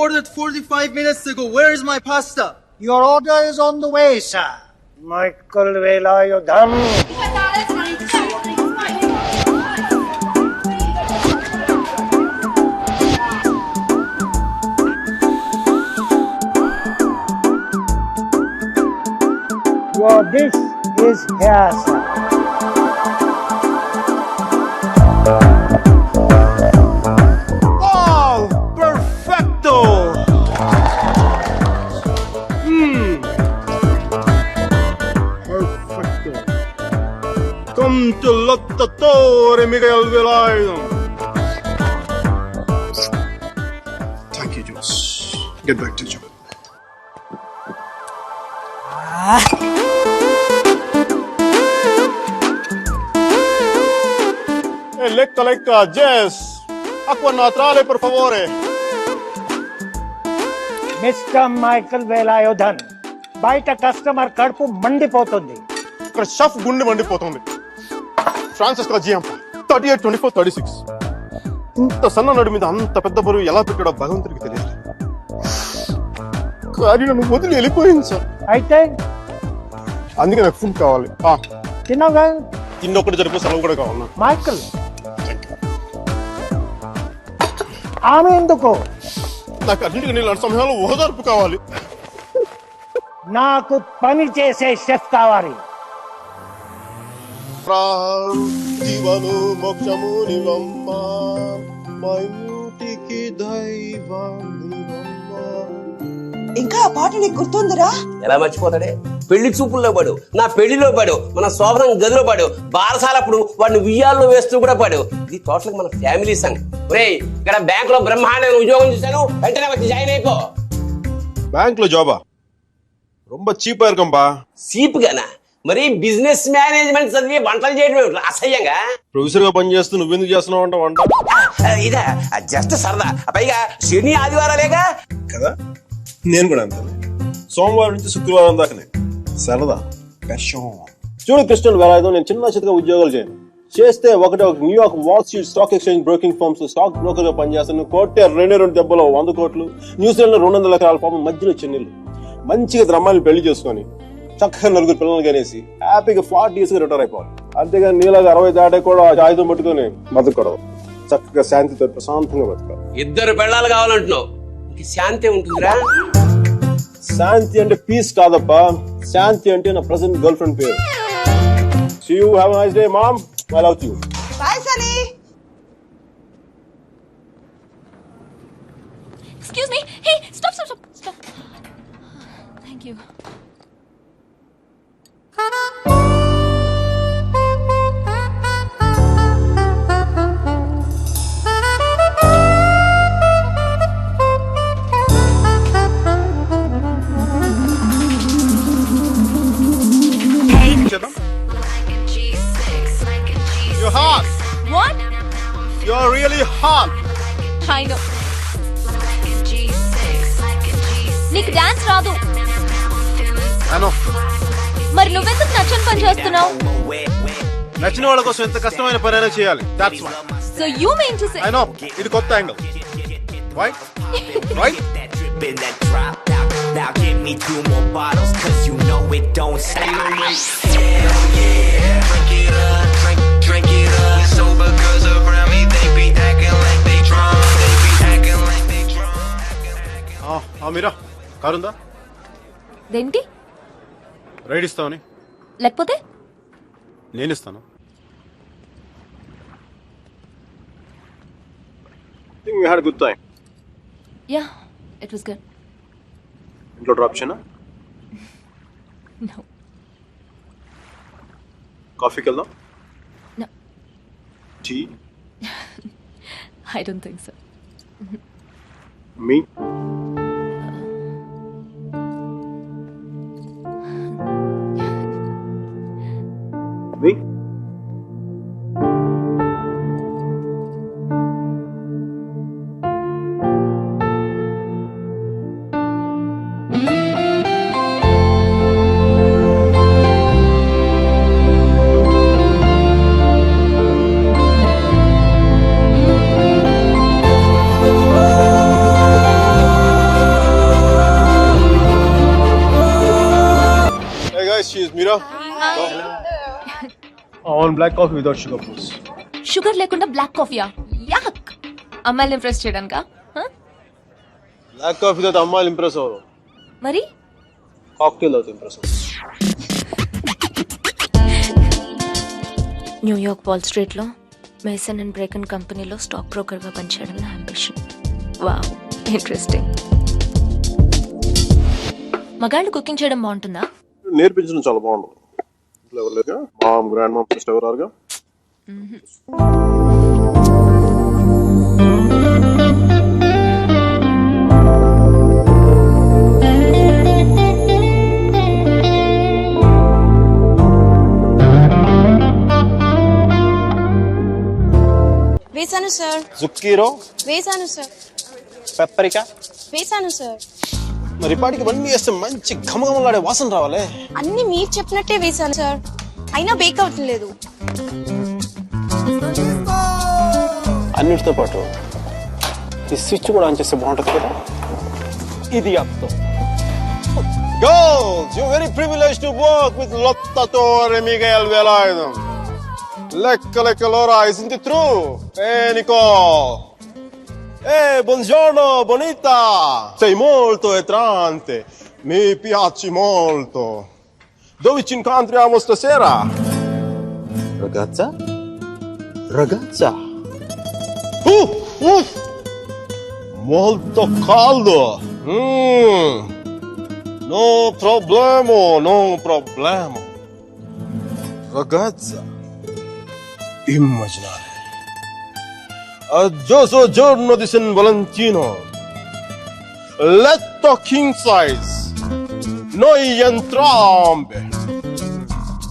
ordered 45 minutes ago. Where is my pasta? Your order is on the way, sir. Michael Velayudham. Your dish is here, sir. Oh, perfecto! Perfecto. Come to Lottatore, Miguel Velayudham. Thank you, Josh. Get back to you. Lecca, Jess. Acqua naturale, per favore. Mr. Michael Velayudham. బయట customer కడుపు మండిపోతుంది. ఇక్కడ chef గుండె మండిపోతుంది. Francis GM 38, 24, 36. ఇంత సన్న నడు మీద అంత పెద్ద బరువు ఎలా పెట్టాడో భగవంతుడికి తెలియదు. కానీ నన్ను వదిలి వెళ్ళిపోయింది సార్. అయితే అందుకే నాకు ఫుడ్ కావాలి. తిన్నావుగా? తిన్నొక్కటి జరిపి సెలవు కూడా కావాలి. మైకల్, ఆమె ఎందుకు? నాకు అన్నింటికి నేను సమయంలో ఓదార్పు కావాలి. నాకు పని చేసే షెఫ్ కావాలి. జీవను మోక్షము నివమ్మ మయూటికి దైవానివమ్మ. ఇంకా ఆ పాట నీకు గుర్తుందిరా? ఎలా మర్చిపోతాడే? పెళ్లి చూపుల్లో పడు, నా పెళ్లిలో పడు, మన శోభనం గదిలో పడు, బారసాలప్పుడు వాడిని ఉయ్యాల్లో వేస్తూ కూడా పడు. ఇది టోటల్ మన ఫ్యామిలీ సంగ్. ఒరేయ్, ఇక్కడ బ్యాంక్ లో బ్రహ్మాండమైన ఉద్యోగం చూశాను, వెంటనే వచ్చి జాయిన్ అయిపో. బ్యాంక్ లో జాబా? రొంబ చీపా ఇరుకంపా. సీప్ గానా? మరి బిజినెస్ మేనేజ్మెంట్ చదివి వంటలు చేయడం అసహ్యంగా. ప్రొఫెసర్ గా పని చేస్తూ నువ్వెందుకు చేస్తున్నావు అంట వంట? ఇదా జస్ట్ సరదా. పైగా శని ఆదివారాలేగా కదా. నేను కూడా అంతే. సోమవారం నుంచి శుక్రవారం దాకానే సరదా. చూడు కృష్ణన్ వేలాయుధం, నేను చిన్న చిత్తగా ఉద్యోగాలు చేయను. చేస్తే ఒక New York wall street stock exchange broking firms stock broker గా పనిచేస్తాను. కోటే 2 దెబ్బలో 100 కోట్లు. న్యూజిలాండ్ లో 200 ఎకరాల పాపం మధ్యలో చెన్నీళ్ళు. మంచిగా అమ్మాయిని పెళ్లి చేసుకొని చక్కగా 4 పిల్లలు కనేసి హ్యాపీగా 40 years గా రిటైర్ అయిపోవాలి. అంతేగాని నీలాగా 60 దాటే కూడా ఆయుధం పట్టుకొని బతకూడదు. చక్కగా శాంతితో ప్రశాంతంగా బతకాలి. 2 పెళ్ళాలు కావాలంటున్నావు, శాంతి ఉంటుందిరా. శాంతి అంటే పీస్ కాదప్పా. శాంతి అంటే నా ప్రెసెంట్ గర్ల్ ఫ్రెండ్ పేరు. See you, have a nice day, mom. I love you. Bye Sunny. Excuse me. Hey, stop. Thank you. You're hot. What? You're really hot. I know. నీకు డాన్స్ రాదు. I know. మరి నువ్వెందుకు నచ్చని పని చేస్తున్నావు? నచ్చిన వాళ్ళ కోసం ఎంత కష్టమైన పనైనా చేయాలి. That's why. So you mean to say? I know. ఇది కొత్త angle. Right? Right? Now give me 2 more bottles, cause you know it don't stop. Hell yeah, drink it up, drink it up. Sober girls around me, they be acting like they drunk. They be acting like they drunk. మీరా కారుందా? దేంటి? Ride ఇస్తావని? లేకపోతే నేను ఇస్తాను. I think we had a good time. Yeah, it was good. ఇంట్లో drop చేయనా? No. కాఫీకి వెళ్దాం? No. Tea? I don't think so. మీ? మీ? guys, she's Mira. One black coffee without sugar, please. Sugar లేకుండా బ్లాక్ కాఫీయా? యాక్. అమ్మాయిని impress చేయడానికా? Black coffee without అమ్మాయిలు ఇంప్రెస్ అవ్వరు. మరి కాక్టైల్ అవుతుంది ఇంప్రెస్. న్యూయార్క్ వాల్ స్ట్రీట్లో మేసన్ అండ్ బ్రేకన్ కంపెనీలో స్టాక్ బ్రోకర్గా పనిచేయడం నా అంబిషన్. Wow, interesting. మగాళ్ళు కుకింగ్ చేయడం బాగుంటుందా? నేర్పించడం చాలా బాగుంటుంది. ఇంట్లో ఎవరు లేరుగా? మామ్, గ్రాండ్ మామ్, సిస్టర్ ఎవరు రారుగా? వేసాను సార్. జుక్కీరో, వేసాను సార్. పెప్పరికా. వేసాను సార్. మరి ఇప్పటికి ఇవన్నీ వేస్తే మంచి ఘమఘమలాడే వాసన రావాలి. అన్ని మీరు చెప్పినట్టే వేసాను సార్, అయినా బేక్ అవ్వట్లేదు. అన్నిటితో పాటు ఈ స్విచ్ కూడా ఆన్ చేస్తే బాగుంటుంది కదా. ఇది అర్థం. Girls, you're very privileged to work with Lotta Torre Miguel Velarde. Lecca l'ora, isn't it true? Nicole. Buongiorno, bonita. Sei molto attraente. Mi piaci molto. Dove ci incontriamo stasera? Ragazza? Ragazza? Molto caldo. No problema, no problema. Ragazza, immaginare. Aggioso giorno di San Valentino. Letto king size. Noi entrambe.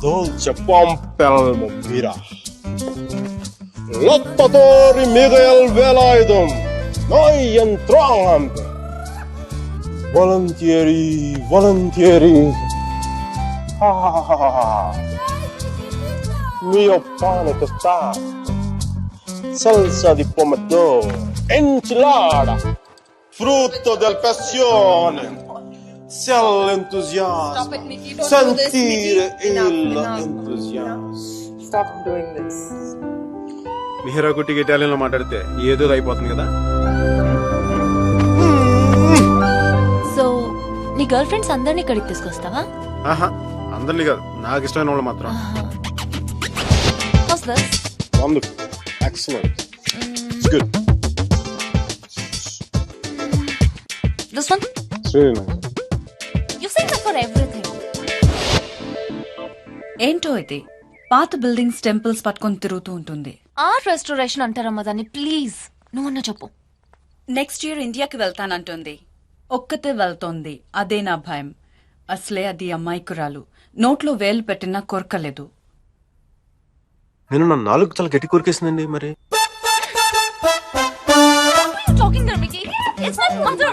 Dolce pompelmo mira. Lottatori Miguel Velarde. Noi entrambe. Volentieri, volentieri. Mio pane tostato, salsa di pomodoro, enchilada, frutto del passione. Se l'entusiasmo, sentire l'entusiasmo. Stop doing this. Mihira కుట్టికి ఇటాలియన్లో మాట్లాడితే ఏదో అయిపోతుంది కదా. So నీ girl friends అందరినీ ఇక్కడికి తీసుకొస్తావా? ఆహా, అందరినీ కాదు, నాకు ఇష్టమైన వాళ్ళు మాత్రం. How's this? Wonderful, excellent, it's good, This one? it's really nice. You say that for everything. ఏంటో ఇది పాత బిల్డింగ్స్ టెంపుల్స్ పట్టుకొని తిరుగుతూ ఉంటుంది. ఆర్ట్ రెస్టోరేషన్ అంటారమ్మా దాన్ని. ప్లీజ్ నువ్వన్నా చెప్పు. నెక్స్ట్ ఇయర్ ఇండియాకి వెళ్తానంటుంది. ఒక్కతే వెళ్తోంది, అదే నా భయం. అసలే అది అమ్మాయికురాలు, నోట్లో వేలు పెట్టినా కొరకలేదు. నేను నా నాలుగు చాలా గట్టి కొరికేసిందండి. మరి Talking to Mickey. It's my mother.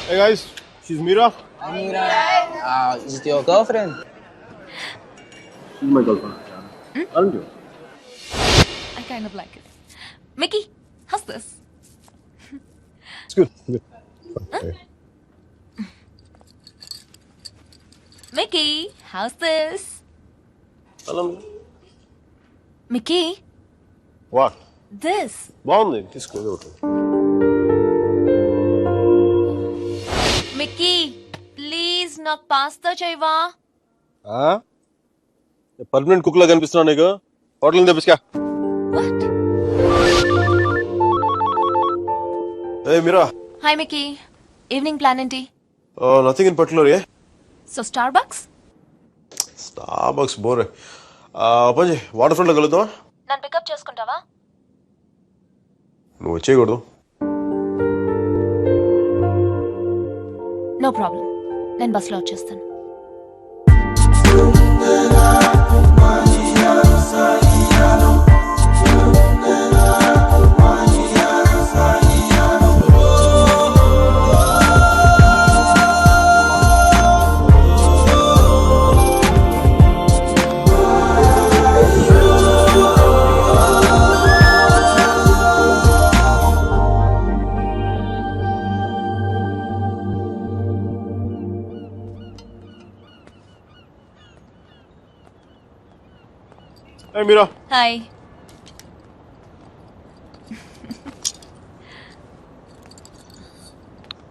Hey guys, she's Mira. Is it your girlfriend? She's my girlfriend. Aren't you? I kind of like it. Mickey, how's this? It's good. Good. Okay. Mickey, how's this? Hello. Mickey, What? this. బాగుంది, తీసుకో. Mickey, please నాకు pasta చేయవా? Permanent cook లా కనిపిస్తున్నా నీకు. Hotel తెప్పించుకా. What? Hey Mira. Hi Mickey. Evening plan ఏంటి? Nothing in particular, yeah? So Starbucks? Starbucks bore. పని water front లో కలుద్దామా? నన్ను పికప్ చేసుకుంటావా? నువ్వు వచ్చేయకూడదు. నో ప్రాబ్లం, నేను బస్లో వచ్చేస్తాను. Hey Mira, hi.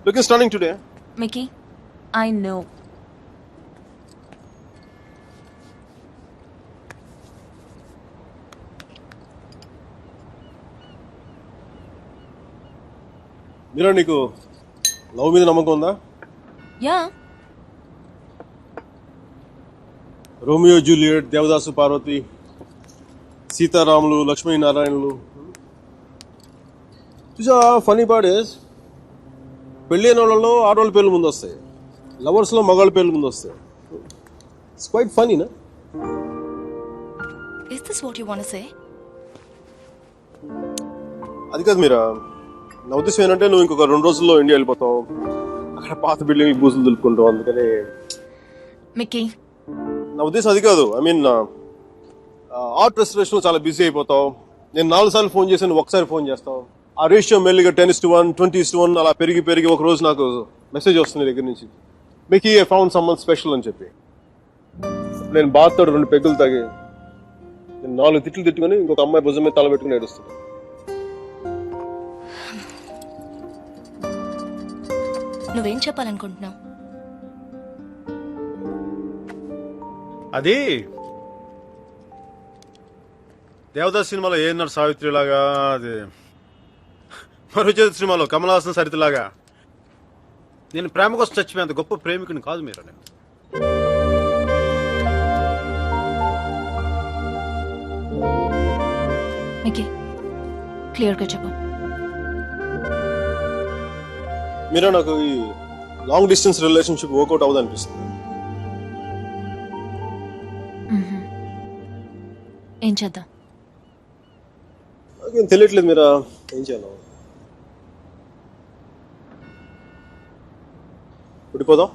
looking stunning today. Mickey, I know. Mira, నీకు లవ్ మీద నమ్మకం ఉందా? Yeah. Romeo Juliet, Devadasu Parvathi, సీతారాములు, లక్ష్మీనారాయణులు. చూసా, ఫనీ పార్ట్ ఇస్ పెళ్ళి అయిన వాళ్ళలో ఆడవాళ్ళ పేర్లు ముందు వస్తాయి, లవర్స్లో మగాళ్ళ పేర్లు ముందు వస్తాయి. ఇట్స్ క్వైట్ ఫనీనా? Is this what you want to say? అది కాదు మీరా, నా ఉద్దేశం ఏంటంటే నువ్వు ఇంకొక 2 రోజుల్లో ఇండియా వెళ్ళిపోతావు. అక్కడ పాత బిల్డింగ్ బూజులు దులుపుకుంటావు. అందుకని మికీ, నా ఉద్దేశం అది కాదు. ఐ మీన్ ఆర్ట్ రెస్టరేషన్ చాలా బిజీ అయిపోతావు. నేను 4 సార్లు ఫోన్ చేశాను, ఒకసారి ఫోన్ చేస్తావు. ఆ రేషియో మెల్లిగా 10:1, 20:1 అలా పెరిగి ఒక రోజు నాకు మెసేజ్ వస్తుంది దగ్గర నుంచి, మీకు ఏ ఫౌండ్ సమ్మన్ స్పెషల్ అని చెప్పి. నేను బాధతో 2 పెగ్గులు తాగి నేను 4 తిట్లు తిట్టుకుని ఇంకొక అమ్మాయి భుజం మీద తల పెట్టుకుని ఏడుస్తున్నాను. నువ్వేం చెప్పాలనుకుంటున్నావు? అది దేవదాస్ సినిమాలో ఏన్నారు సావిత్రి లాగా, అది మరుచేతి సినిమాలో కమల్ హాసన్ సరిత లాగా. నేను ప్రేమ కోసం చచ్చిపోయేంత గొప్ప ప్రేమికుని కాదు మీరు. నేను మికీ, క్లియర్గా చెప్పు. మీరా, నాకు ఈ లాంగ్ డిస్టెన్స్ రిలేషన్షిప్ వర్కౌట్ అవ్వదు అనిపిస్తుంది. ఏం చేద్దాం? నాకేం తెలియట్లేదు మీరా, ఏం చేయాలి? విడిపోదాం.